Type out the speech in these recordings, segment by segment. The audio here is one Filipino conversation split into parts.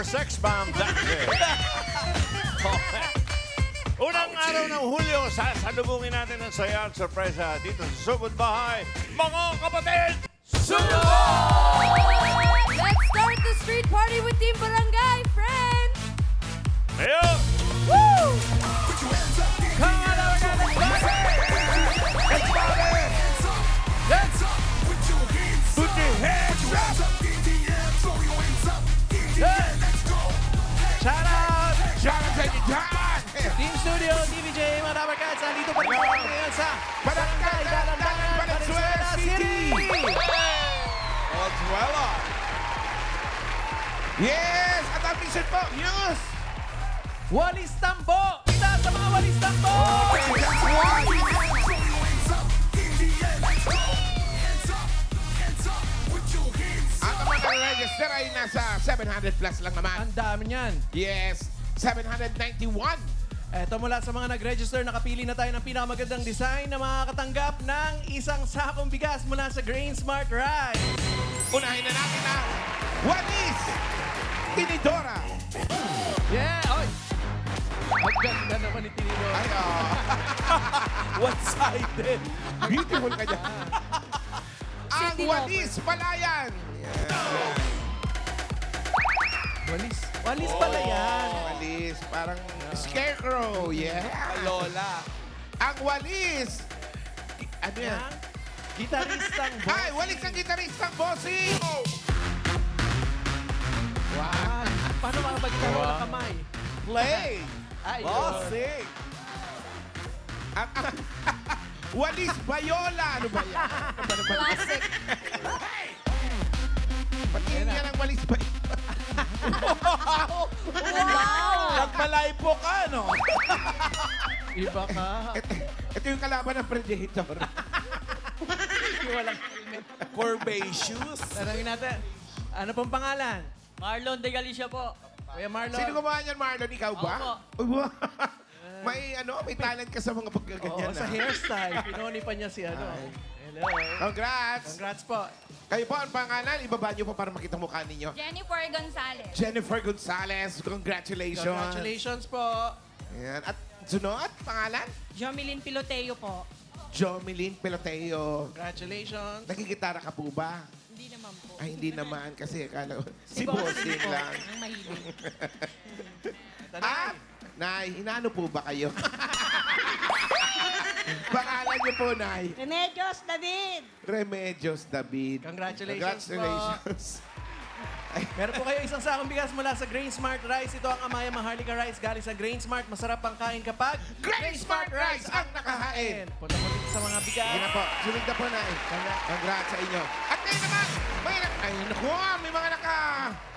sex bomb dati. Unang araw ng Hulyo, sasalubungin natin ang saya at sorpresa dito sa Sugod Bahay. Mga kapatid, Sugod! Let's start the street party with Team Barangay, friends! Ayun! Woo! Let's put your hands up! Shout out! Shout out sa inyo dyan! Team Studio, TVJ, mga Dabarkats, nandito pa rin po kami ngayon sa Barangay Dalandangan, Valenzuela City! Valenzuela! Yes! At ang mission po, Muse! Walis Tambo! Kita sa mga Walis Tambo! At ang mga register ay nasa 700 plus lang naman. Ang dami niyan. Yes! 791. Eto mula sa mga nag-register, nakapili na tayo ng pinakamagandang design na makakatanggap ng isang sakong bigas mula sa Grain Smart Rice. Unahin na natin ang Walis Tinidora. Yeah! Oy! Ang ganda naman ni Tinidor. Ay, One-sided. beautiful ka dyan. Ang City Walis Palayan. Walis. Walis pala yan. Walis, parang scarecrow. Yeah. Lola. Ang Walis. Ano yan? Yang gitaristang boss. Ay, Walis ang gitaristang bossing. Wow. Paano makapagkita ng walang kamay? Play. Ay, Bossing. Ang Walis Bayola. Ano ba yan? Classic. Patingin yan ang Walis Bayola. Wow! Nagmalay po ka, no? Iba ka. Ito yung kalaban ng Predator. Walang Curvaceous. tanongin natin. Ano pong pangalan? Marlon de Galicia po. Kuya Marlon. Sino gumawa niyan, Marlon? Ikaw ba? Opo. Uy, wow. May talent ka sa mga Oo, pagkaganyan. sa hairstyle. Pinoni pa niya si ano. Hello. Congrats! Congrats po. Kayo po ang pangalan. Ibaba niyo po para makita mukha ninyo. Jennifer Gonzalez. Jennifer Gonzalez, congratulations. Congratulations po. Ayan. At sunod, pangalan? Jomelyn Piloteo po. Jomelyn Peloteo. Congratulations. Nakikitara ka po ba? Hindi naman po. Ay, hindi naman. Kasi akala ko, si Bossing Bossing po, lang. Ang mahilig. Ah! Nay, inaano po ba kayo? Pangalan niyo po, Nay. Remedios David. Remedios David. Congratulations po. Congratulations. Meron po kayo isang sakong bigas mula sa Grain Smart Rice. Ito ang Amaya Maharlika Rice galing sa Grain Smart. Masarap ang kain kapag Grain Smart Rice ang nakahain. Punta po dito sa mga bigas. Sige na po. Sunod na po, Nay. Congrats sa inyo. At ngayon naman, ay, naku,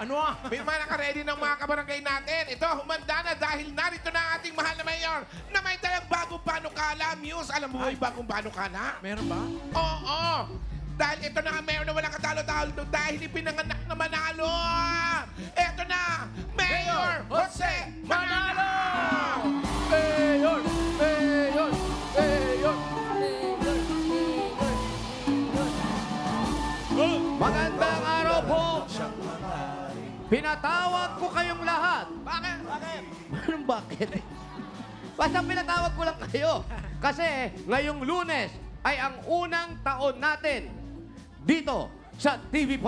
Ano ah? may mga naka-ready ng mga kabarangay natin. Ito, humanda na dahil narito na ang ating mahal na mayor na may dalang bagong panukala. Muse, alam mo ba yung bagong panukala? Meron ba? Oo! Dahil ito na ang mayor na walang katalo-talo dahil ipinanganak na manalo! Ito na, Mayor Jose Manalo! Mayor! Mayor! Mayor! Magandang araw po! Pinatawag ko kayong lahat. Bakit? Bakit? Anong bakit? Basta pinatawag ko lang kayo. Kasi ngayong Lunes ay ang unang taon natin dito sa TV5.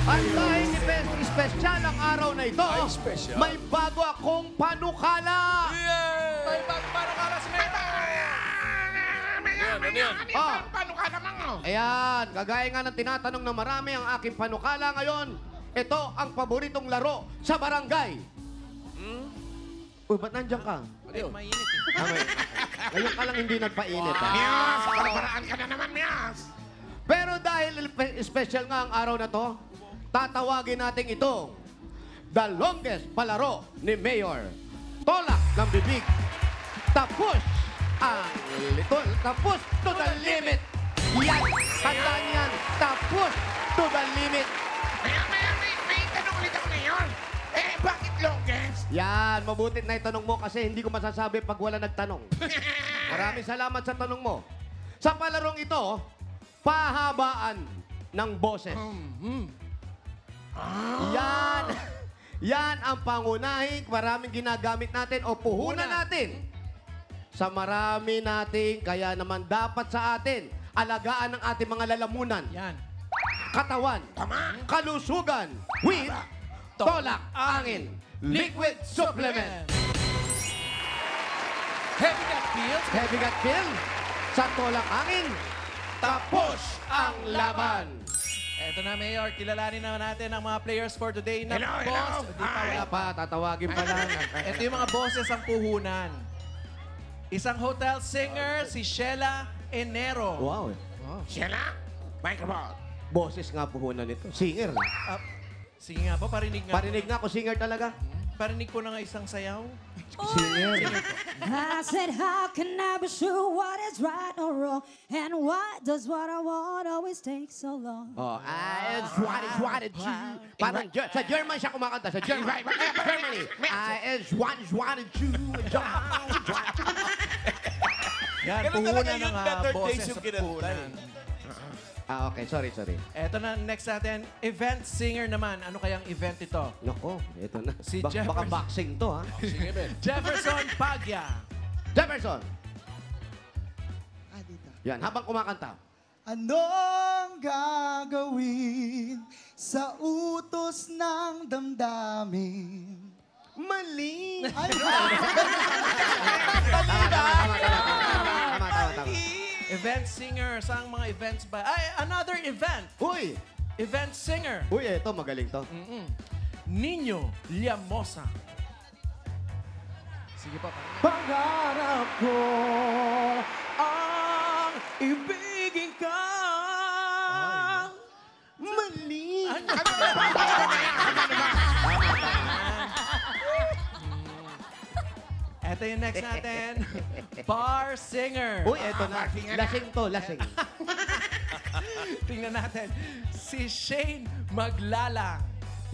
At dahil espesyal ang araw na ito, may bago akong panukala. May paano ka si Mayor? Ano yan? Panukala mo? Ayan, kagaya nga ng tinatanong ng marami ang aking panukala ngayon, ito ang paboritong laro sa barangay. Uy, ba't nandiyan ka? Ay, mainit eh. Ngayon ka lang hindi nagpainit, ha? Miyas, kalabaraan ka na naman, Miyas. Pero dahil special nga ang araw na to, tatawagin natin ito, the longest palaro ni Mayor. Tolak ng bibig. Tapos ang litol. Tapos to the limit. Yan. Tandaan yan. Tapos to the limit. May tanong ulit ako ngayon. Bakit longest? Yan. Mabutit na itanong mo kasi hindi ko masasabi pag wala nagtanong. Maraming salamat sa tanong mo. Sa palarong ito, pahabaan. ng boses. Yan. Yan ang pangunahing maraming ginagamit natin o puhunan natin sa marami nating kaya naman dapat sa atin alagaan ng ating mga lalamunan, Yan. katawan, kalusugan with Tolak Angin Liquid Supplement. Heavy gut feels. Heavy gut pill sa Tolak Angin. Tapos ang laban. Eto na, Mayor. Kilalanin na natin ang mga players for today na Hello, boss. hello. Di pa Wala pa, tatawagin pa lang. Ito yung mga bosses ang puhunan. Isang hotel singer, si Sheila Enero. Wow. Sheila, microphone. Boses nga puhunan nito. Singer. Sige nga po, parinig nga. Parinig nga ako, singer talaga. Parinig po na nga isang sayaw. Singer. I said, how can I be sure what is right or wrong? And why does what I want always take so long? Oh, I wanted you. Parang sa German siya kumakanta. Sa German. Germany. I wanted you. Yan, Ganun puhunan talaga ng yun, Better Days boses yung sa kinanta puhunan. Okay. Sorry. Eto na, next natin, event singer naman. Ano kayang event ito? Nako, ito na. Si Baka Jefferson. boxing to, ha? Jefferson Pagya. Jefferson. Yan, habang kumakanta. Anong gagawin sa utos ng damdamin? Mali. Ay, Tama. Event singer. Saan mga events ba? Ay, another event. Uy! Event singer. Uy, ito, magaling to. Nino Llamosa. Sige po. Pangarap ko Ang ibigin ka. mali. Ito yung next natin. Bar singer. Uy, eto na. Lasing to, lasing. Tingnan natin. Si Shane Maglalang.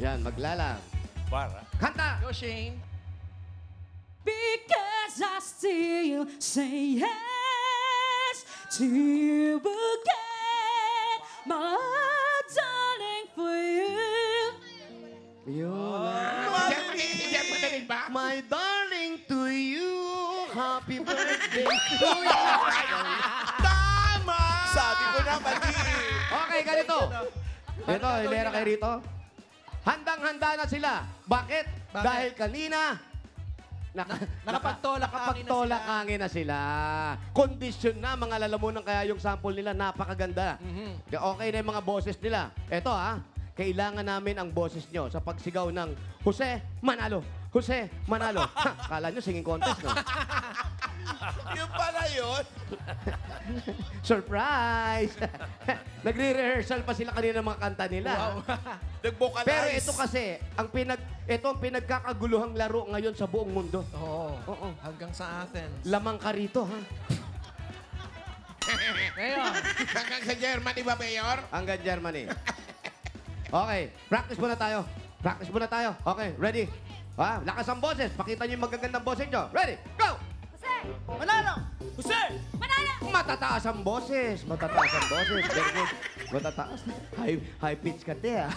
Yan, maglalang. Para. Kanta! Go, Shane. Because I still say yes to you again, my darling, for you. Yun. Hindi ako madaling ba? My darling to you, happy birthday to you. Tama! Sabi ko na, mali. Okay, ganito. Ito, hilera kayo rito. Handang-handa na sila. Bakit? Dahil kanina, nakapagtolak hangin na sila. Kondisyon na, mga lalamunan kaya yung sample nila, napakaganda. Okay na yung mga boses nila. Ito kailangan namin ang boses nyo sa pagsigaw ng Jose Manalo. Jose Manalo. Kala nyo singing contest, no? Yung pala yun. Surprise! Nagre-rehearsal pa sila kanina ng mga kanta nila. Nag-vocalize. Pero ito kasi, ito ang pinagkakaguluhang laro ngayon sa buong mundo. Oo. Hanggang sa Athens. Lamang ka rito, ha? Ngayon. Hanggang sa Germany ba, Mayor? Hanggang Germany. Okay, practice muna tayo. Okay, ready? Lakas ang boses. Pakita niyo yung magagandang boses nyo. Ready? Go! Jose! Manalo! Jose! Manalo! Matataas ang boses. Very good. Matataas. High pitch ka, te, ha?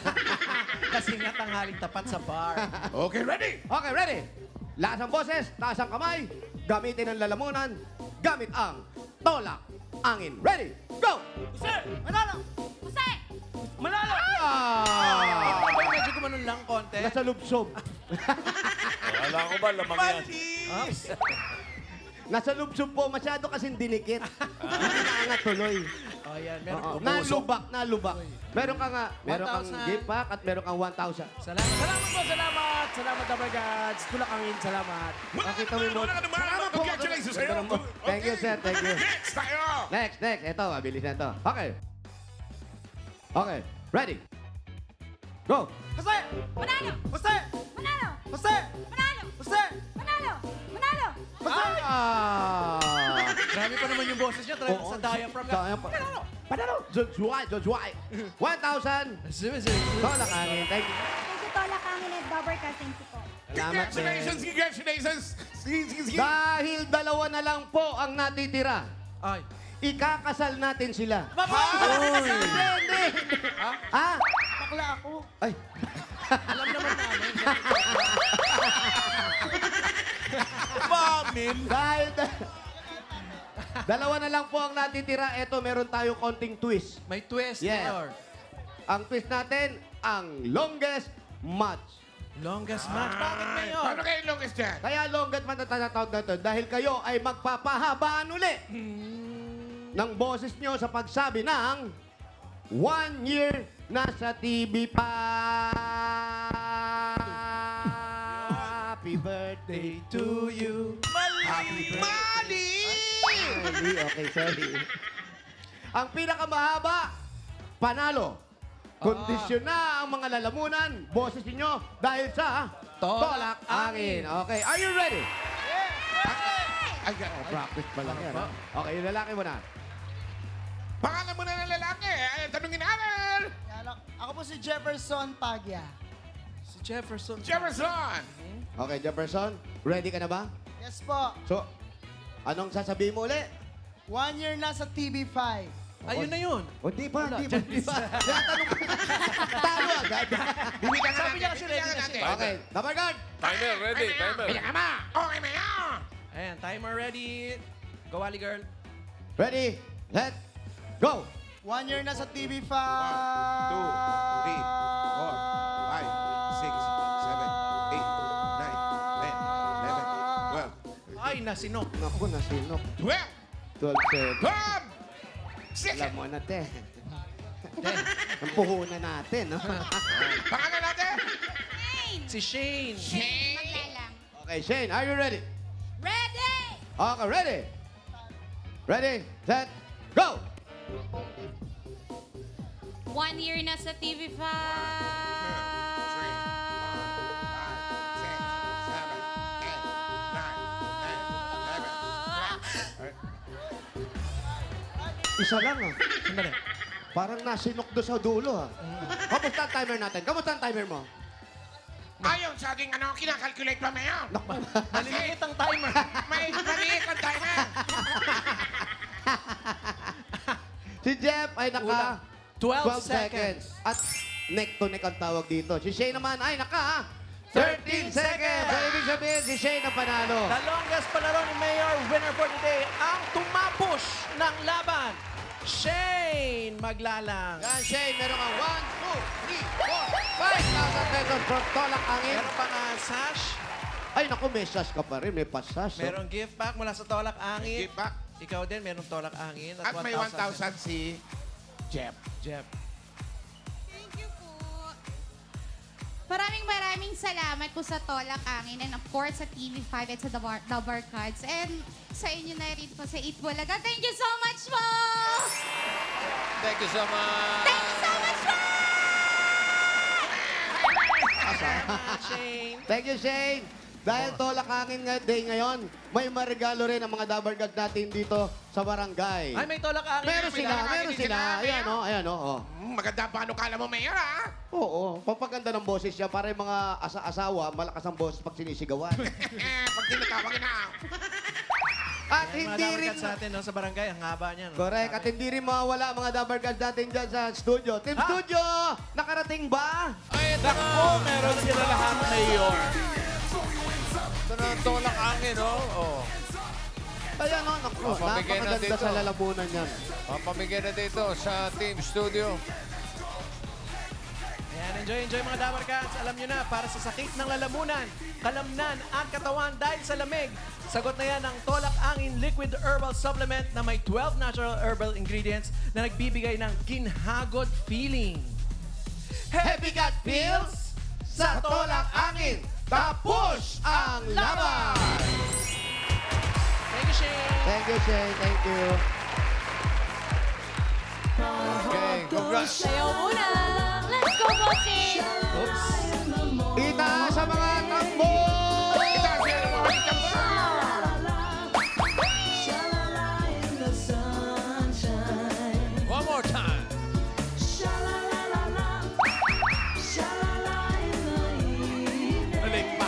Kasi nga tanghaling tapat sa bar. Okay, ready? Okay, ready? Lakas ang boses, taas ang kamay, gamitin ang lalamunan, gamit ang tolak, angin. Ready? Go! Jose! Manalo! Jose! Manalo! Ah! Medyo gumanon lang konti. Nasa lubsob. Wala ko ba, lamang yan. Nasa lubsob po, masyado kasing dinikit. Naangat tuloy. Oh, yan. Meron Oo, po. nalubak. Meron kang 1,000. gift pack at meron kang 1,000. Salamat. Salamat, Dabber Gods. Tulakangin, salamat. Makita mo yung Wala ka naman. Congratulations sa'yo. Thank you, sir. Thank you. Next tayo! Next. Ito, mabilis na ito. Okay, ready? Go! Jose! Manalo! Jose! Manalo! Jose! Manalo! Jose! Manalo! Manalo! Grabe pa naman yung boses niya. Try sa diaphragm. Panalo! Jojuay! 1,000! Tolak angin. Thank you. Thank you, Tola Kangin at Dabber Cast. Thank you po. Salamat Congratulations! din. Dahil dalawa na lang po ang natitira. Ay. ikakasal natin sila. Mabuhay! Hindi. Ha? Bakla ako. Ay, Alam naman namin. Mamin. dahil... Dalawa na lang po ang natitira. Eto, meron tayong konting twist. May twist, Yes. Mayor. Ang twist natin, ang longest match. Longest match. Bakit, Mayor? Paano kayo longest dyan? Kaya longest match na tinatawag na ito dahil kayo ay magpapahabaan uli ng boses nyo sa pagsabi ng 1 year na sa TV pa. Happy birthday to you. Mali! Mali! Okay, sorry. Ang pinakamahaba, panalo. Kondisyon na ang mga lalamunan, boses ninyo dahil sa Tolak Angin. Okay, are you ready? Ay, Oh, practice pa lang yan. ha? Okay, yung lalaki mo na. pangalan mo na ng lalaki. Ay, tanungin natin. Ako po si Jefferson Pagya. Si Jefferson. Jefferson. Okay, Jefferson, ready ka na ba? Yes po. So, anong sasabihin mo uli? 1 year na sa TV5. Ayun na yun. O, di ba? Di ba? Tinatanong ko. Talo agad. Bibigyan Sabi niya kasi ready na siya. Okay, number guard. Timer, ready, timer. Bigyan ka ma. Okay, Mayor. Ayan, timer ready. Go, Ali girl. Ready, set, go. 1 year na sa TV5. 1, 2, 3, 4, 5, 6, 7, 8, 9, 10, 11, 12, Ay, nasinok. Naku, nasinok. 12, 12 seconds. 12, 6. Alam mo na, te. Ang puhunan natin, no? Pangalan natin? Si Shane. Okay, Shane, are you ready? Ready! Okay, ready? Ready, set, go! 1 year na sa TV5. 6, 7, 8, 9, 10, 11, 12. Isa lang, ah. Sandali. Parang nasinok doon sa dulo, ah. Kamusta ang timer natin? Kamusta ang timer mo? Ayon sa aking kinakalculate pa, Mayor. Maliliit ang timer. May maliit ang timer. Si Jeff ay naka 12 seconds. At neck to neck ang tawag dito. Si Shane naman ay naka 13 seconds. So, ibig sabihin, si Shane ang panalo. The longest palaro ni Mayor, winner for today, ang tumapush ng laban. Shane Maglalang. Yan, Shane, meron kang 1, 2, 3, 4, 5,000 pesos from Tolak Angin. Meron pa nga sash. Ay, naku, may sash ka pa rin. May pasas. Merong gift back mula sa Tolak Angin. Give back. Ikaw din, merong Tolak Angin. At may 1,000 si Jeff. Jeff. Thank you po. Maraming salamat po sa Tolak Angin and of course sa TV5 at sa The Barkads. And sa inyo na rin po sa Eat Bulaga. Thank you so much po! Thank you so much. Thank you so much po! Shane. Thank you, Shane. Dahil Tolak Angin day ngayon, may maregalo rin ang mga dabargag natin dito sa barangay. Ay, may Tolak Angin. Meron sila, meron sila. Ayan, oh, ayan, oh. Maganda pa ano kala mo, Mayor, ha? Oo, papaganda ng boses siya para yung mga asawa, malakas ang boses pag sinisigawan. Pag tinatawag na. At Mga hindi rin... dabarkad sa atin no, sa barangay, ang haba niya. No? Correct. At hindi rin mawawala mga dabargad natin dyan sa studio. Team Studio, nakarating ba? Ay, naku, meron sila lahat, Mayor. Ito na ang Tolak Angin, oh. Oh. Ayan, oh, naku, Papamigay na napakaganda dito. sa lalamunan yan. Papamigay na dito sa Team Studio. Ayan, enjoy mga dabarkads. Alam nyo na, para sa sakit ng lalamunan, kalamnan at katawan dahil sa lamig, sagot na yan ang Tolak Angin Liquid Herbal Supplement na may 12 natural herbal ingredients na nagbibigay ng ginhagod feeling. Heavy gut feels sa Tolak Angin. Tapos ang laban! Thank you, Shane. Thank you, Shane. Thank you. Okay, congrats. Sayaw muna! Let's go, bossing! Oops. Itaas sa mga tambo! Ito, siya ang mga walik ka ba? One more time. Balik pa.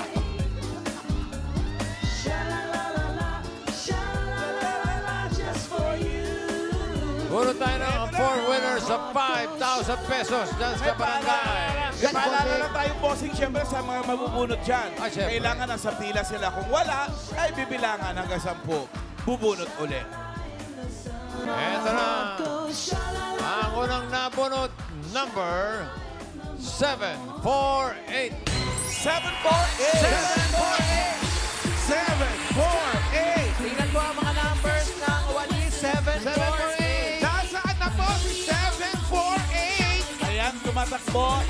sa 5,000 pesos dyan sa barangay. Yan, Paalala bossing. lang tayo, bossing, syempre sa mga mabubunot dyan. Ah, syempre. Kailangan nasa pila sila. Kung wala, ay bibilangan hanggang 10. Bubunot ulit. Eto na. Ang unang nabunot, number 748. 748! 748! Tingnan ko ang mga numbers ng 1-748. Nasaan na po si 748? Ayan, tumatakbo.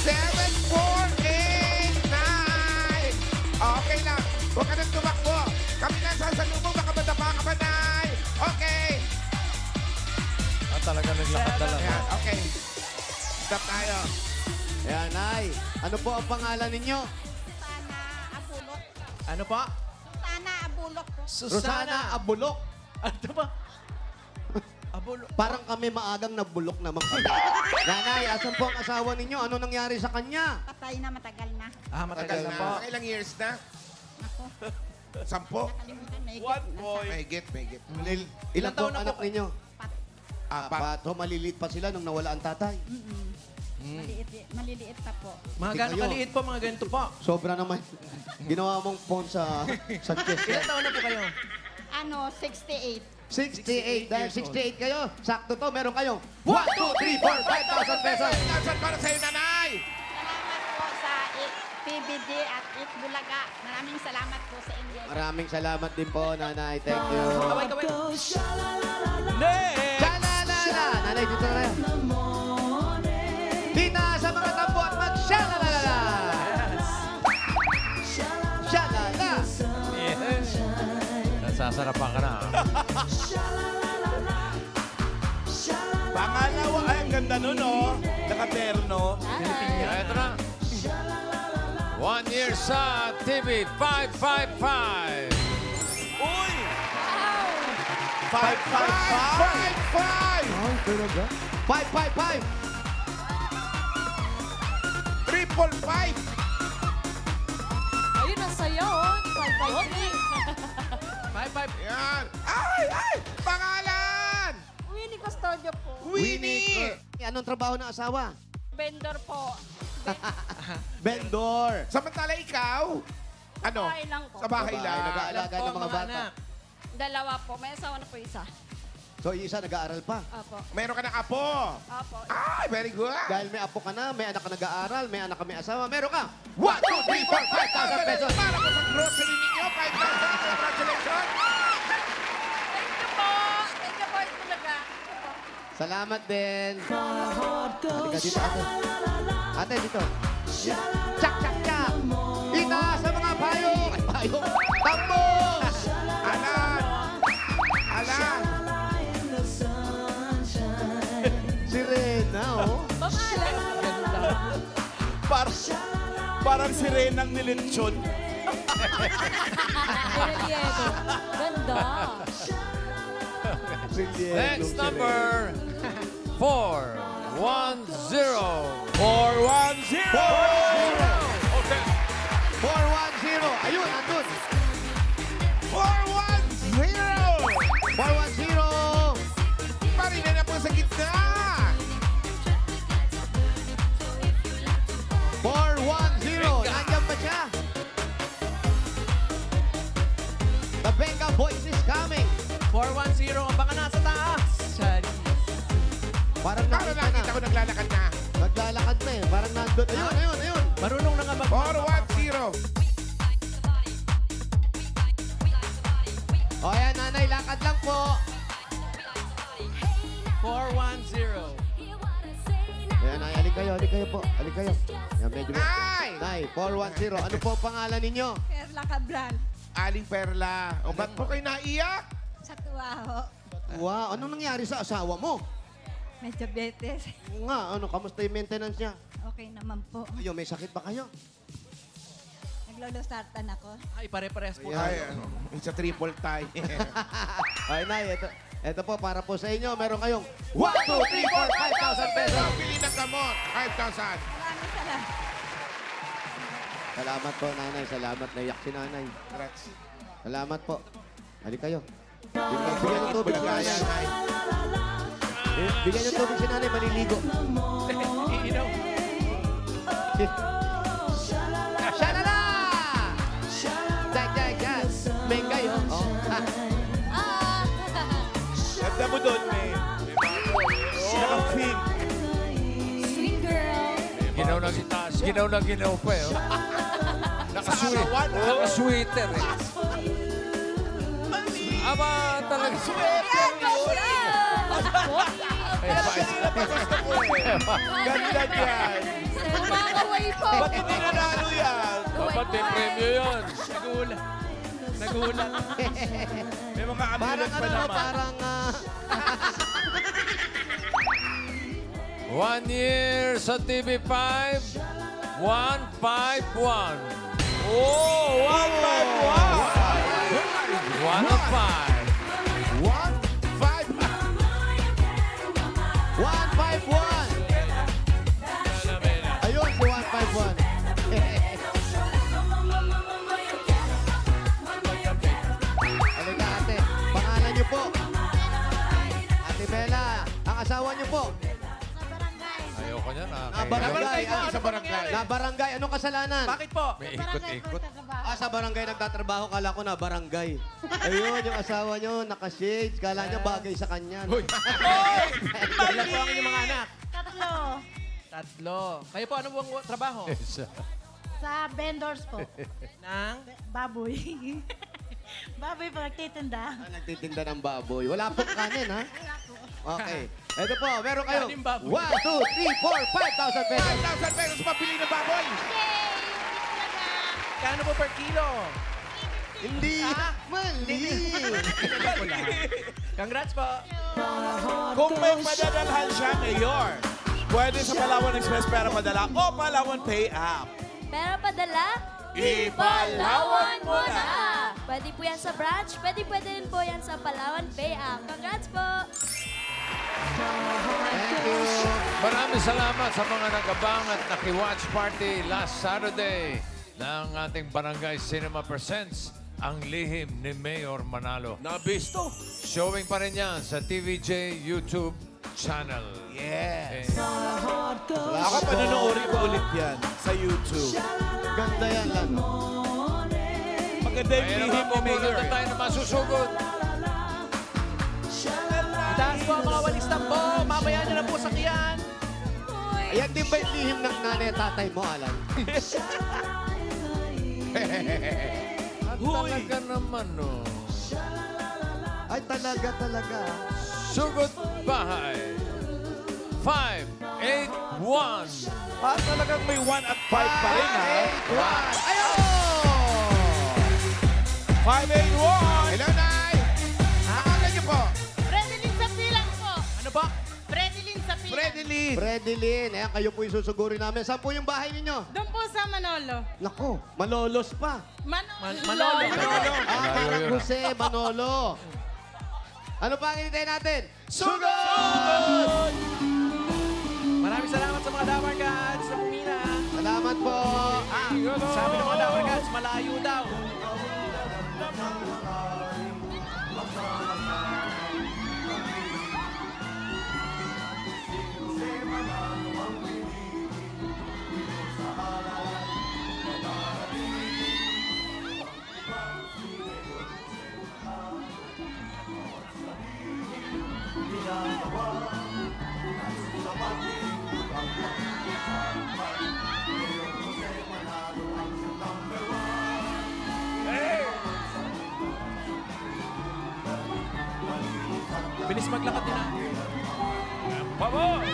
748! Nay! Okay lang. Huwag ka nang tumakbo. Kami na sasalubong. Baka madapa ka pa, Nay. Okay. Talaga naglakad talaga. Ayan, okay. Stop tayo. Ayan, Nay. Ano po ang pangalan ninyo? Susana Abulok. Ano pa? Susana Abulok po. Rosana Abulok. Ano ba? Abulo. Parang kami maagang nabulok naman kami. Nanay, asan po ang asawa ninyo? Ano nangyari sa kanya? Patay na, matagal na. Ah, matagal na po. Ilang years na? Ako, 10? nakalimutan. May One higit. boy. Mahigit, mahigit. Ilan Ilang po taon na anak po? ninyo? Apat. Apat. So, maliliit pa sila nung nawala ang tatay. Maliliit pa po. Mga Hindi gano'ng kayo. kaliit po, mga ganito po. Sobra naman. Ginawa mong phone sa chest. Ilang taon na po kayo? Ano, 68. 68. Dahil 68 kayo, sakto to, meron kayong 1, 2, 3, 4, 5,000 pesos. 5,000 para sa'yo, Nanay! Salamat po sa PBD at Bulaga. Maraming salamat po sa inyo. Maraming salamat din po, Nanay. Thank you. Kaway, kaway. Shalalala! Nanay, dito na rin. Tita, sa mga tambo at mag-shalalala! Shalala! Nasasarapan ka na. Pangalawa, ay, ang ganda nun, oh. Nakaterno. Eto na. 1 year sa TV 555. Uy! 555! 555! 555! Ayun, ang saya, oh. 5-5. Yan! Ay! Ay! Pangalan! Winnie Custodio po. Winnie! Anong trabaho ng asawa? Vendor po. Vendor. Samantala ikaw? Ano? Bahay lang po. Sa bahay Babae, lang. nag-aalaga ng mga bata. anak. Dalawa po. May asawa na po isa. So, yung isa nag-aaral pa. Opo. Meron ka ng apo. Opo. Ay, very good. Dahil may apo ka na, may anak ka nag-aaral, may anak ka may asawa, meron ka 1, 2, 3, 4, 5,000 pesos. Para po sa grocery ninyo, 5,000. Congratulations. Thank you po. Thank you po, Bulaga. Salamat din. Halika dito, ate. Ate, dito. Tsak, tsak, tsak. Ita sa mga payong. Ay, payong. Tambong. Alan! Alan! Sirena, oh. Parang sirenang nilitsyon. Ganda. Next number 410. 410! 410. Ayun, andun. 410! 410. Marina na po sa gitna. 410. Nandiyan ba siya? The Benga Boys is coming. 410. Ang baka nasa taas. Sorry. Parang Para nakita nakita na. ko naglalakad na. Naglalakad na eh. Parang nandun. Ayun, ayun, ayun. Marunong na nga mag... 410. O ayan, nanay, lakad lang po. 410. Ayan, nay, alik kayo po. Alik kayo. Ayan, medyo. Nay! Nay, 410. Ano po ang pangalan ninyo? Perla Cabral. Aling Perla. O, ba't po kayo naiyak? Sa tuwa ho. Wow, anong nangyari sa asawa mo? Medyo betes. Nga, ano, kamusta yung maintenance niya? Okay naman po. Ayo, may sakit ba kayo? Naglolusartan ako. Ay, pare-pares po. Ay, ano, it's a triple tie. Ay, nay, ito po, para po sa inyo, meron kayong 1, 2, 3, 4, 5,000 pesos. Bili ng gamot, 5,000. Maraming salamat. Salamat po, nanay. Salamat. Naiyak si nanay. Congrats. Salamat po. Hali kayo. Bigyan ng tubig si nanay. Bigyan ng tubig si nanay, maliligo. Iinom. Shalala! Jag. May kayo. Oh. Ganda mo doon, May. Naka-pink. Sweet girl. Ginaw na ginaw pa eh. Naka-sweater eh. Aba, talaga. Ganda yan. Umakaway po. Ba't hindi nanalo yan? Dapat may premyo yun. Nagulat. May mga amulet pa naman. Parang 1 year sa TV5. 151. Oh, 151. 105. 151. Ayun, si 151. Halika ate, pangalan niyo po. Ate Bella, ang asawa niyo po. Ayoko niyan ah. Barangay. Ano ba nangyari? Na barangay, anong kasalanan? Bakit po? May ikot-ikot. Sa barangay nagtatrabaho, kala ko na barangay. Ayun, yung asawa niyo, naka-shades. Kala niya bagay sa kanya. No? Ilan po ang inyong mga anak? Tatlo. Kayo po, ano pong trabaho? Sa vendors po. Nang? Baboy. Baboy po, nagtitinda. Nagtitinda ng baboy. Wala pong kanin, ha? Okay. Ito po, meron kayo. Kanin baboy. 1, 2, 3, 4, 5,000 pesos. 5,000 pesos pabili ng baboy. Kano po per kilo? Hindi. Mali. Congrats po. Kung may madadalhan siya, Mayor, pwede sa Palawan Express pera padala o Palawan Pay App. Pero padala, Ipalawan mo na! Pwede po yan sa branch, pwede rin po yan sa Palawan Pay App. Congrats po! Thank you. Maraming salamat sa mga nagabang at naki-watch party last Saturday ng ating Barangay Cinema Presents Ang Lihim ni Mayor Manalo. Nabisto. Showing pa rin yan sa TVJ YouTube channel. Yes. Okay. Ako panonoorin ko ulit yan sa YouTube. Ganda yan, Lano. Maganda yung Kaya lihim naman po, ni muna Mayor. tayo na masusugod. Itaas po ang mga walis tambo. Mamaya nyo na po sakyan. Ayan din ba yung lihim ng nanay at tatay mo, Alan? Talaga naman, no. Ay, talaga. Sugod Bahay. 581. Talagang may 1 at 5 pa rin, ha? 581. Hello, Nay. Pangalan niyo po? Fredelyn sa pilang po. Ano po? Fredelyn sa pilang. Fredelyn. Fredelyn, ayan kayo po yung susugurin namin. Saan po yung bahay ninyo? Doon po sa Manolo. Naku, malolos pa. Manolo. Parang Jose Manolo. Ano pa ang hinintay natin? Sugod! Maraming salamat sa mga Damar Gods sa pumila. Salamat po. Sabi ng mga Damar Gods, malayo daw. Bilis maglakad din natin. Baboy!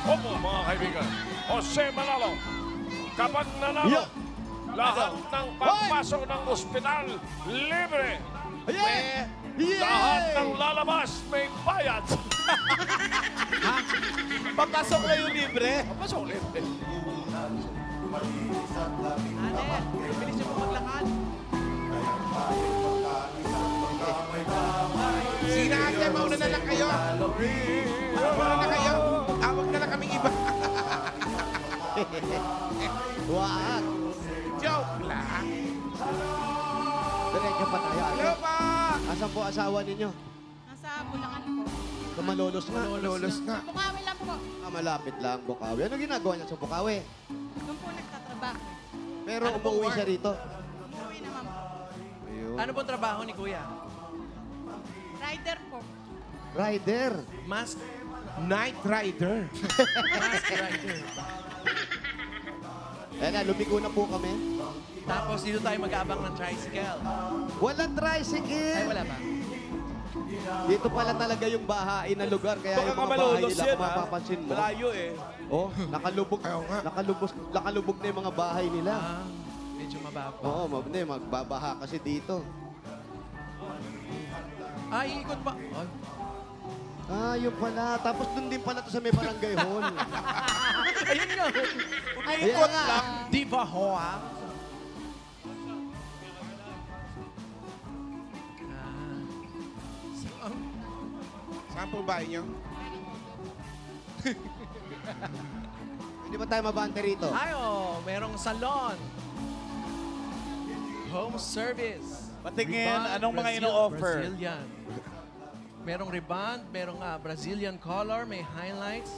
Opo, mga kaibigan. Jose Manalo, kapag nanalo, lahat ng pagpasok ng ospital, libre. Ayan! Lahat ng lalabas, may bayad. Papasok na yung libre? Papasok libre. Ate, bilis niyo po maglakad. Sina ate, mauna na lang kayo. Mauna na kayo. Tawag na lang kaming iba. Wag. Joke lang. Diretso pa tayo. Hello pa! Asan po asawa ninyo? Nasa Bulacan po. Malolos nga. Malolos na. Bukawi lang po. Malapit lang, Bukawi. Ano ginagawa niya sa Bukawi? Doon po nagtatrabaho. Pero umuwi siya rito. Umuwi naman po. Ayun. Ano pong trabaho ni Kuya? Rider po. Rider. Mask Night Rider. rider. Ayan na, lumiko na po kami. Tapos dito tayo mag-aabang ng tricycle. Walang tricycle. Ay, wala ba? Dito pala talaga yung bahain na lugar. Kaya yung mga bahay nila, kung mapapansin mo. Malayo eh. Oh, nakalubog, Ayaw nga. nakalubog na yung mga bahay nila. Ah, medyo mababa. Oo, magbabaha kasi dito. Ay, ikot pa. Ay. Ah, yun pala. Tapos dun din pala to sa may barangay hall. Ayun nga. Ayan nga. Di ba ho, ah? Saan po bahay niyo? Hindi ba tayo mabante rito? Ay, oh, merong salon. Home service. Patingin, Rebond, anong mga Brazil- ino-offer? Brazilian. Merong rebond, merong Brazilian color, may highlights.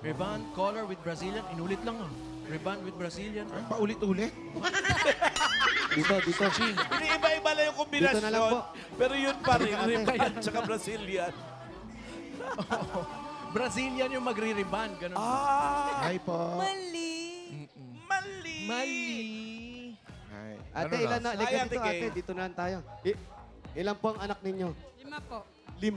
Rebond, color with Brazilian. Inulit lang ah. Rebond with Brazilian. Paulit-ulit. Dito. Iba-iba lang yung kombinasyon. Dito na lang po. Pero yun pa rin, Ate. Rebond tsaka Brazilian. Brazilian yung magre-rebond. Ganun. Hi po. Mali. Mali. Hi. Ate, Ano ilan na? Ay, Lika Ate dito, Kay. ate. Dito na lang tayo. Ilan po ang anak ninyo? 5 po. 5.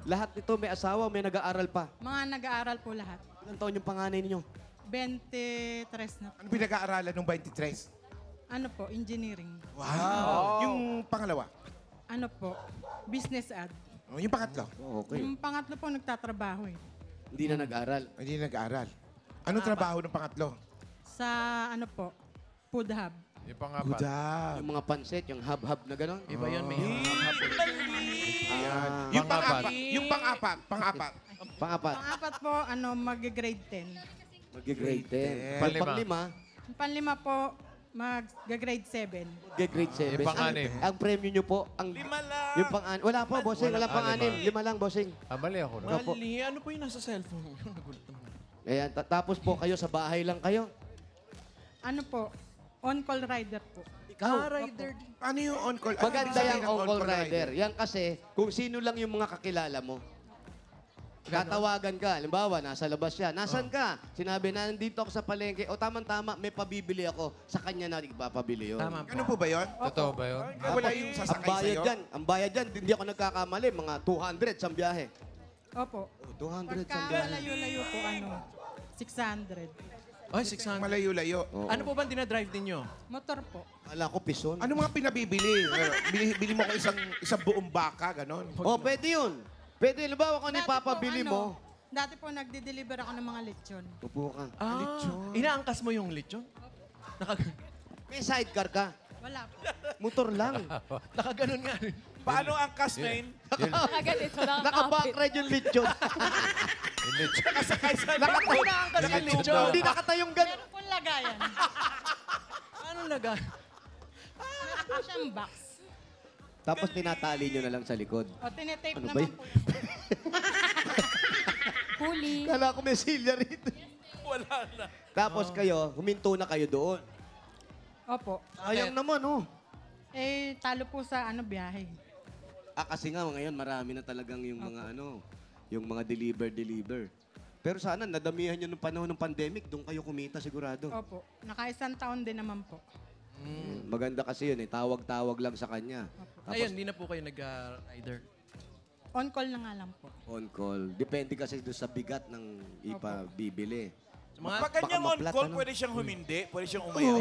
Lahat nito may asawa, may nag-aaral pa. Mga nag-aaral po lahat. Ilan taon yung panganay ninyo? 23 na. Ano pinag-aaralan ng 23? Ano po, engineering. Wow. Yung pangalawa? Ano po, business ad. Oh, yung pangatlo? Oh, okay. Yung pangatlo po nagtatrabaho eh. Hindi na nag-aaral. Hindi nag-aaral. Anong trabaho ng pangatlo? Sa ano po, food hub. Yung pangapat. Budab. Yung mga pansit, yung hub-hub na gano'n. Iba yun, may Ah, Yung Pangapat. pang-apat. Yung pang-apat. Pang-apat. Pangapat. Pangapat po, ano, mag-grade 10. Mag-grade 10. Panlima. Panglima, Yung panlima po, mag-grade 7. mag-grade 7. Yung pang-anim. Ang premyo nyo po, ang... 5 lang. Yung pang-anim. Wala po, bossing. Wala pang-anim. 5 lang, bossing. Mali ako. No? Opo. Mali. Ano po yung nasa cellphone? Nagulat naman. Ayan, tapos po kayo sa bahay lang kayo. Ano po, on-call rider po. Ah, rider. Ano yung on-call? Ano Maganda ibig sabihin yung ng on-call rider. Yan kasi, kung sino lang yung mga kakilala mo. Tatawagan ka. Halimbawa, nasa labas siya. Nasaan ka? Sinabi na, nandito ako sa palengke. O tamang-tama, may pabibili ako. Sa kanya na ipapabili yun. Tama po. Ano po ba yun? Totoo ba yun? Wala yung Ang sasakay bayad sa'yo? dyan, hindi ako nagkakamali, mga 200 sa biyahe. Opo. 200 sa Pagka biyahe. malayo-layo po, ano, 600. Ay, 600. Malayo-layo. Oo. Ano po ba dinadrive ninyo? Motor po. Kala ko pison. Ano mga pinabibili? Bili mo ko isang buong baka, ganon. Oh, pwede yun. Pwede, halimbawa kung ano Dati ipapabili po, mo. Dati po, nagde-deliver ako ng mga lechon. Upo ka. Ah, inaangkas mo yung lechon? May sidecar ka. Wala po. Motor lang. Nakaganon nga. Paano ang cast name? Ganito lang ang Naka-backride yung lechon. Nakasakay sa Inaangkas yung lechon. Hindi nakatayong gan. Meron po lagayan. Ano naga? Meron po siyang box. Tapos tinatali nyo na lang sa likod. O, tinetape Ano ba naman yun? po. Huli. Kala ko may silya rito. Wala na. Tapos kayo, huminto na kayo doon. Opo. Sayang naman, oh. Eh, talo po sa ano biyahe. Kasi nga ngayon marami na talagang yung mga yung mga deliver. Pero sana nadamihan nyo nung panahon ng pandemic, doon kayo kumita sigurado. Opo. Naka-isang taon din naman po. Maganda kasi yun, tawag-tawag lang sa kanya. Ayun, hindi na po kayo nag-rider. On-call na nga lang po. On call. Depende kasi doon sa bigat ng ipabibili. Mga, Pag ganyang Baka maplat, on-call, ano? pwede siyang humindi, pwede siyang umayaw.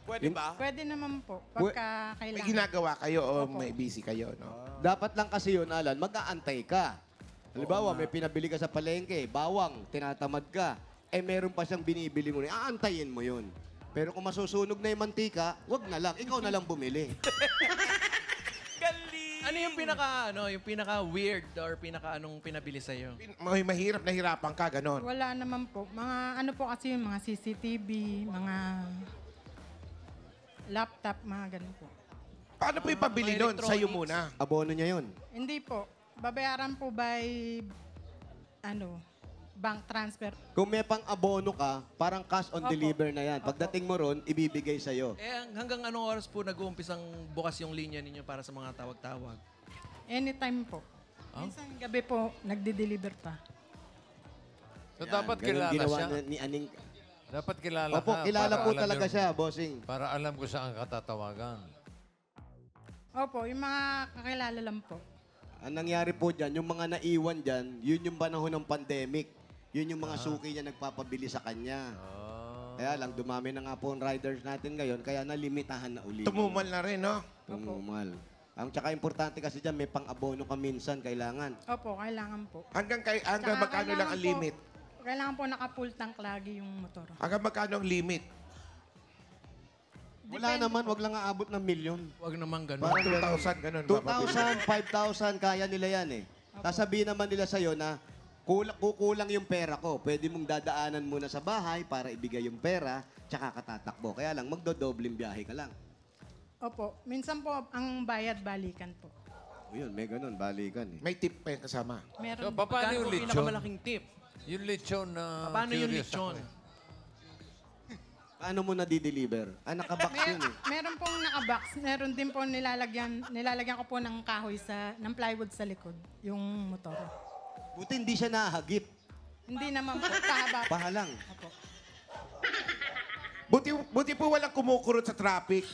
Pwede ba? Pwede naman po. Pagka May kailangan. ginagawa kayo o Opo. may busy kayo, no? Dapat lang kasi yun, Alan, mag-aantay ka. Halimbawa, may pinabili ka sa palengke, bawang, tinatamad ka, meron pa siyang binibili mo, aantayin mo yun. Pero kung masusunog na yung mantika, wag na lang, ikaw na lang bumili. Galing! Ano yung pinaka-weird or pinaka-anong pinabili sa'yo? Mahirap na hirapan ka, ganon. Wala naman po. Mga ano po kasi yung mga CCTV, mga laptop, mga ganun po. Paano po ipabili nun? Sa'yo muna. Abono niya yun. Hindi po. Babayaran po by bank transfer. Kung may pang-abono ka, parang cash on Opo. deliver na yan. Pagdating mo ron, ibibigay sa'yo. Hanggang anong oras po nag-uumpisang bukas yung linya ninyo para sa mga tawag-tawag? Anytime po. Minsan gabi po, nagde-deliver pa. So dapat Ganun kilala ginawa siya. ni Aning. Dapat kilala Opo, ka. kilala para po alam talaga yung- siya, bossing. Para alam ko saan ka tatawagan. Opo, yung mga kakilala lang po. Ang nangyari po dyan, yung mga naiwan dyan, yun yung panahon ng pandemic. Yun yung mga suki niya nagpapabili sa kanya. Kaya lang, dumami na nga po ang riders natin ngayon, kaya nalimitahan na uli. Tumumal na rin, no? Tumumal. Ang tsaka importante kasi dyan, may pang-abono ka minsan, kailangan. Opo, kailangan po. Hanggang Tsaka magkano lang ang kailangan po- limit? Kailangan po naka-full tank lagi yung motor. Hanggang magkano ang limit? Wala naman, wag lang aabot ng milyon. Huwag naman ganun. Parang 2,000, ganun. ba? 2,000, 5,000, kaya nila yan eh. Sasabihin naman nila sa'yo na kukulang yung pera ko. Pwede mong dadaanan muna sa bahay para ibigay yung pera, tsaka katatakbo. Kaya lang, magdodobling biyahe ka lang. Opo, minsan po ang bayad balikan po. O yun, may ganun, balikan eh. May tip pa yung kasama. Meron So, paano Magkano yung po lechon? pinakamalaking tip? Yung lechon na Paano yung curious lechon? ako eh. Paano mo na-deliver? Nakabox yun eh. Meron pong naka-box. Meron din po nilalagyan ko po ng kahoy ng plywood sa likod, yung motor. Buti hindi siya nahagip. Hindi naman po, pahaba. Pahalang. Opo. Buti po walang kumukurot sa traffic.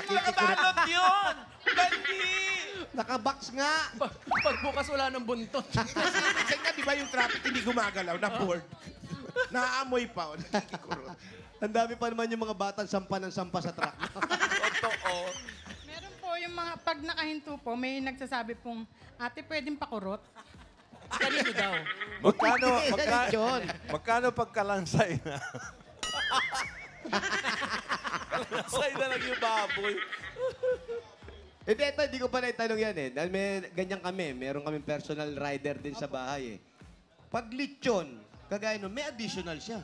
Nakabalot yun! Bandi! Nakabox nga! Pagbukas wala ng buntot. Kasi minsan nga, di ba yung traffic hindi gumagalaw, na-board. Naaamoy pa. Nakikikurot. Ang dami pa naman yung mga batang sampa ng sampa sa truck. Meron po yung mga, pag nakahinto po, may nagsasabi pong, ate, pwedeng pakurot? Kanino daw? Magkano pagkalansay na? Kalansay na lang yung baboy. Hindi, ito, hindi ko pa naitanong yan eh. Dahil may ganyan kami. Meron kaming personal rider din sa bahay eh. Pag lechon, kagaya nun, may additional siya.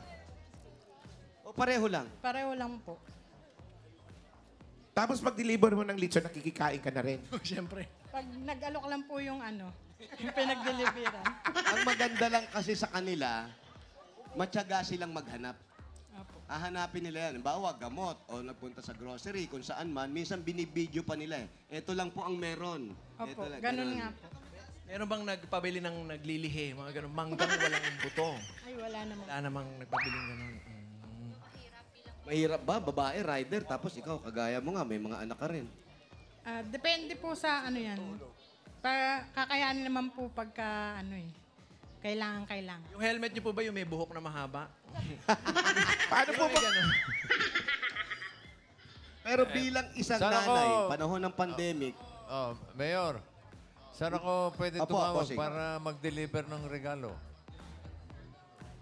O pareho lang. Pareho lang po. Tapos pag-deliver mo ng lechon, nakikikain ka na rin. Siyempre. Pag nag-alok lang po yung yung pinag-deliveran. Ang maganda lang kasi sa kanila, matyaga silang maghanap. Opo. Hahanapin nila yan. Bawa, gamot o nagpunta sa grocery, kung saan man. Minsan binibideo pa nila eh. Ito lang po ang meron. Opo, Ito lang, ganun nga po. Meron bang nagpabili ng naglilihi? Mga ganun. Manggang walang buto. Ay, wala naman. Wala namang nagpabili ganun. Mahirap ba? Babae, rider. Tapos ikaw, kagaya mo nga, may mga anak ka rin. Depende po sa yan. Kakayanin naman po pagka kailangan. Yung helmet niyo po ba yung may buhok na mahaba? Paano po ba? Pero bilang isang Saan nanay, ako- panahon ng pandemic, Oh, Mayor, saan ako pwede Opo, tumawag bossing. para mag-deliver ng regalo?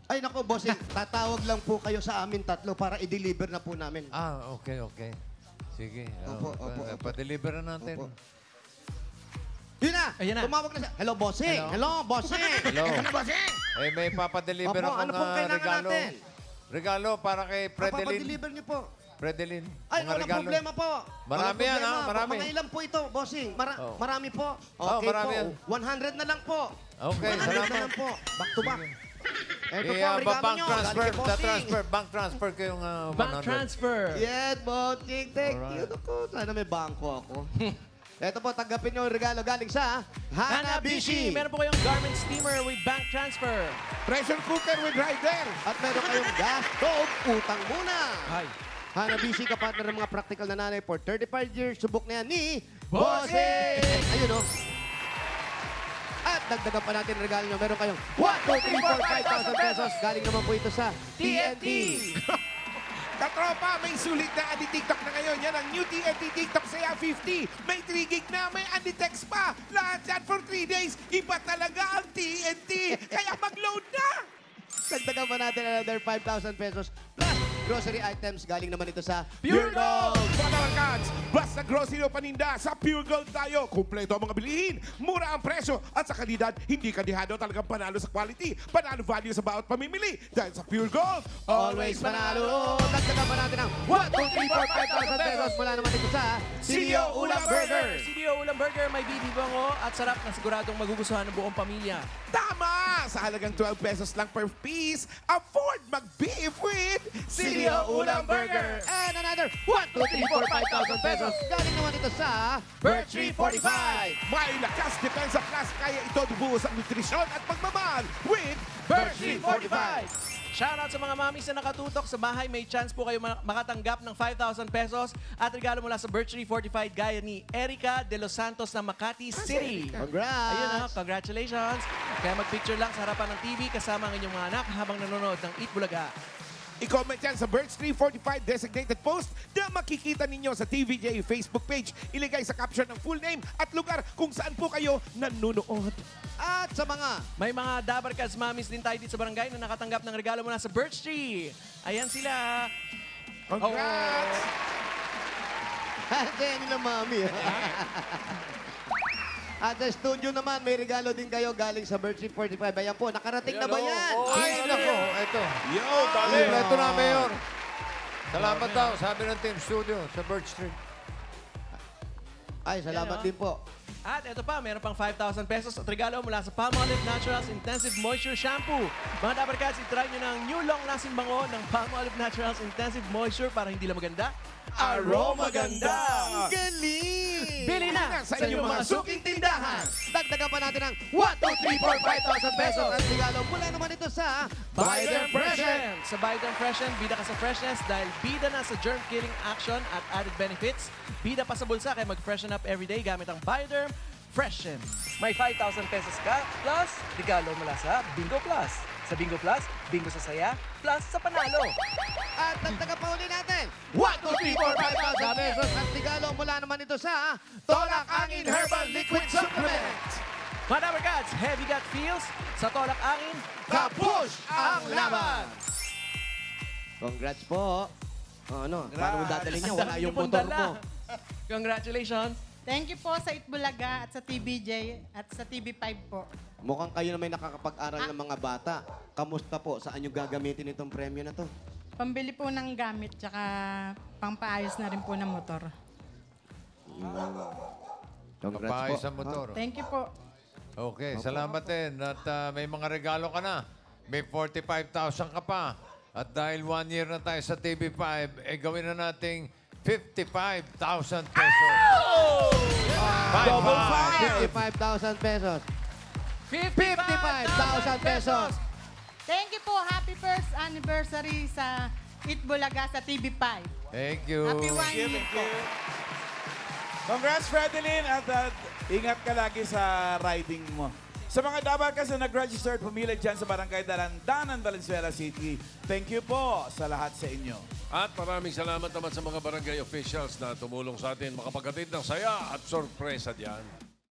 ay nako, bossing, tatawag lang po kayo sa amin tatlo para i-deliver na po namin. Ah, okay. Sige. Opo, opo. Pa-deliver na natin. Opo. Yun na! Ayun na. Tumawag na siya. Hello, bossing! Hello, bossing! Hello. Ano ba, Seng? Eh, may papadeliver Opo, akong ano pong kailangan regalo. natin? Regalo para kay Fredelin. Papadeliver niyo po. Fredelin. Ay, mga walang regalo. problema po. Marami yan, Walang problema. marami. Mga ilan po ito, bossing? Oh. Marami po. Oh, Okay marami po. yan. 100 na lang po. Okay, 100 na salamat. lang po. Back to back. Ito po, Yeah, ang regalo bank nyo. transfer, Galing kay bossing. bank transfer ko yung Bank 100. transfer! Yes, bossing. Thank you. Alright. Naku, sana may bangko ako. Ito po, tanggapin nyo yung regalo galing sa Hanabishi. Meron po kayong garment steamer with bank transfer. Pressure cooker with rider. At meron kayong gas stove, utang muna. Hi. Hanabishi, kapartner ng mga practical na nanay for 35 years. Subok na yan ni Bossing! Ayun o. At dagdagan pa natin ang regalo nyo. Meron kayong 1, 2, 3, 4, 5,000 pesos. Galing naman po ito sa TNT. Katropa, may sulit na anti-TikTok na ngayon. Yan ang new TNT TikTok Saya 50. May 3 gig na, may anti-text pa. Lahat yan for 3 days. Iba talaga ang TNT. Kaya mag-load na! dagdagan pa natin another 5,000 pesos plus grocery items. Galing naman ito sa Pure Gold! Mga Dabarkads, basta grocery o paninda, sa Pure Gold tayo. Kumpleto ang mga bilihin, mura ang presyo, at sa kalidad, hindi kadihado, talagang panalo sa quality. Panalo value sa bawat pamimili. Dahil sa Pure Gold, Always Manalo. Dagdagan pa natin ng 1, 2, 3, 4, 5,000 pesos. Mula naman ito sa CDO Ulam Burger. CDO Ulam Burger, may bibibango at sarap na siguradong magugustuhan ng buong pamilya. Tama! Sa halagang 12 pesos lang per piece, afford mag-beef with CDO Ulam Burger. And another 1, 2, 3, 4, 5,000 pesos. Galing naman ito sa Birch Tree 45. May lakas depensa plus, kaya ito bubuhos ang nutrisyon at pagmamahal with Birch Tree 45. Shoutout sa mga mamis na nakatutok sa bahay. May chance po kayo makatanggap ng 5,000 pesos at regalo mula sa Birch Tree Fortified gaya ni Erica de Los Santos ng Makati City. Congrats! Ayun na, congratulations. Kaya mag-picture lang sa harapan ng TV kasama ang inyong mga anak habang nanonood ng Eat Bulaga. I-comment yan sa Birch Tree 45 designated post na makikita ninyo sa TVJ Facebook page. Iligay sa caption ng full name at lugar kung saan po kayo nanonood. At sa mga May mga Dabarkads mamis din tayo dito sa barangay na nakatanggap ng regalo mula sa Birch Tree. Ayan sila. Congrats! Ayan nila mami. At sa studio naman, may regalo din kayo galing sa Birch Tree 45. Ayan po, nakarating na ba yan? Ay, nako, ito. Yo, Ito na, Mayor. Salamat daw, sabi ng Team Studio sa Birch Street. Ay, salamat din po. At ito pa, meron pang 5,000 pesos at regalo mula sa Palmolive Naturals Intensive Moisture Shampoo. Mga Dabarkads, itry nyo ng new long-lasting bango ng Palmolive Naturals Intensive Moisture para hindi lang maganda, aroma ganda! Galing! Bili na sa inyong mga suking tindahan! Dagdagan pa natin ng 1, 2, 3, 4, 5,000 pesos. At regalo mula naman ito sa Biden Freshen! Sa Biden Freshen, bida ka sa freshness dahil bida na sa germ-killing action at added benefits. Bida pa sa bulsa kaya mag-freshen up everyday gamit ang Biden Freshen. May 5,000 pesos ka plus regalo mula sa Bingo Plus. Sa Bingo Plus, bingo sa saya, plus sa panalo. At dagdagan pa uli natin 1, 2, 3, 4, 5,000 pesos. At regalo mula naman ito sa Tolak Angin Herbal Liquid Supplement! Mga Dabarkads, heavy gut feels sa Tolak Angin. Kapush ang laban! Congrats po. Ano, paano mo dadalhin niya? Wala yung motor mo. Congratulations. Thank you po sa Itbulaga at sa TBJ at sa TV5 po. Mukhang kayo na may nakakapag-aral ng mga bata. Kamusta po? Saan nyo gagamitin itong premyo na to? Pambili po ng gamit tsaka pangpaayos na rin po ng motor. Congrats Kapayos po. sa motor. Thank you po. Okay, salamat din. At may mga regalo ka na. May 45,000 ka pa. At dahil 1 year na tayo sa TV5, gawin na nating 55,000 pesos. Double 55,000 pesos. 55,000 pesos. Thank you po. Happy first anniversary sa Itbulaga sa TV5. Thank you. Happy 1 year po. Congrats, Fredeline, at ingat ka lagi sa riding mo. Sa mga Dabarkads na nag-register at pumili dyan sa Barangay Dalandanan, Valenzuela City, thank you po sa lahat sa inyo. At maraming salamat naman sa mga barangay officials na tumulong sa atin makapaghatid ng saya at sorpresa diyan.